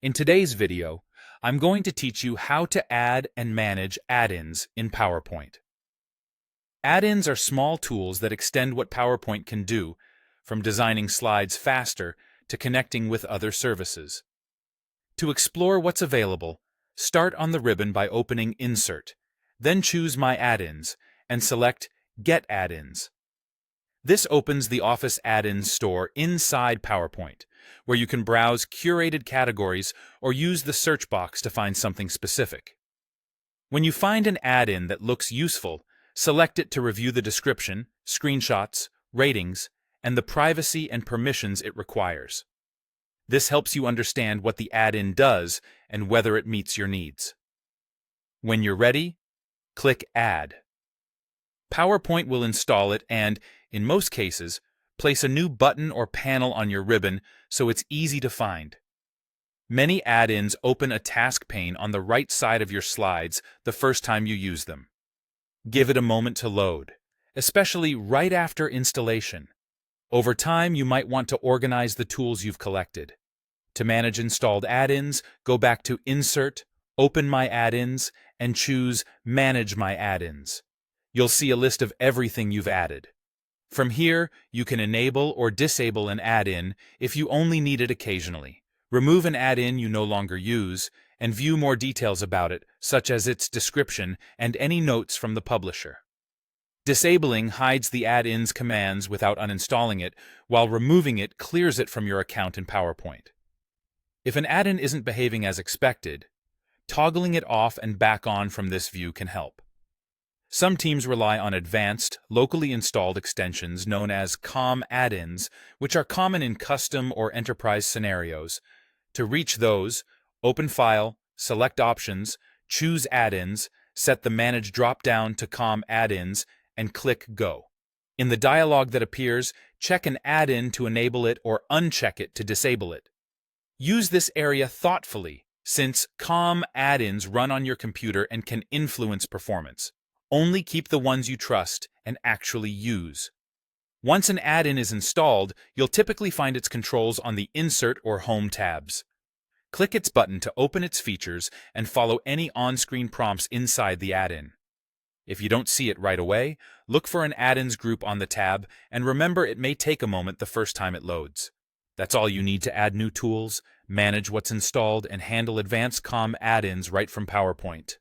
In today's video, I'm going to teach you how to add and manage add-ins in PowerPoint. Add-ins are small tools that extend what PowerPoint can do, from designing slides faster to connecting with other services. To explore what's available, start on the ribbon by opening Insert, then choose My Add-ins and select Get Add-ins. This opens the Office Add-ins store inside PowerPoint, where you can browse curated categories or use the search box to find something specific. When you find an add-in that looks useful, select it to review the description, screenshots, ratings, and the privacy and permissions it requires. This helps you understand what the add-in does and whether it meets your needs. When you're ready, click Add. PowerPoint will install it and, in most cases, place a new button or panel on your ribbon so it's easy to find. Many add-ins open a task pane on the right side of your slides the first time you use them. Give it a moment to load, especially right after installation. Over time, you might want to organize the tools you've collected. To manage installed add-ins, go back to Insert, Open My Add-ins, and choose Manage My Add-ins. You'll see a list of everything you've added. From here, you can enable or disable an add-in if you only need it occasionally, remove an add-in you no longer use, and view more details about it, such as its description and any notes from the publisher. Disabling hides the add-in's commands without uninstalling it, while removing it clears it from your account in PowerPoint. If an add-in isn't behaving as expected, toggling it off and back on from this view can help. Some teams rely on advanced, locally installed extensions known as COM add-ins, which are common in custom or enterprise scenarios. To reach those, open File, select Options, choose Add-ins, set the Manage drop-down to COM add-ins, and click Go. In the dialog that appears, check an add-in to enable it or uncheck it to disable it. Use this area thoughtfully, since COM add-ins run on your computer and can influence performance. Only keep the ones you trust and actually use. Once an add-in is installed, you'll typically find its controls on the Insert or Home tabs. Click its button to open its features and follow any on-screen prompts inside the add-in. If you don't see it right away, look for an add-ins group on the tab, and remember it may take a moment the first time it loads. That's all you need to add new tools, manage what's installed, and handle advanced COM add-ins right from PowerPoint.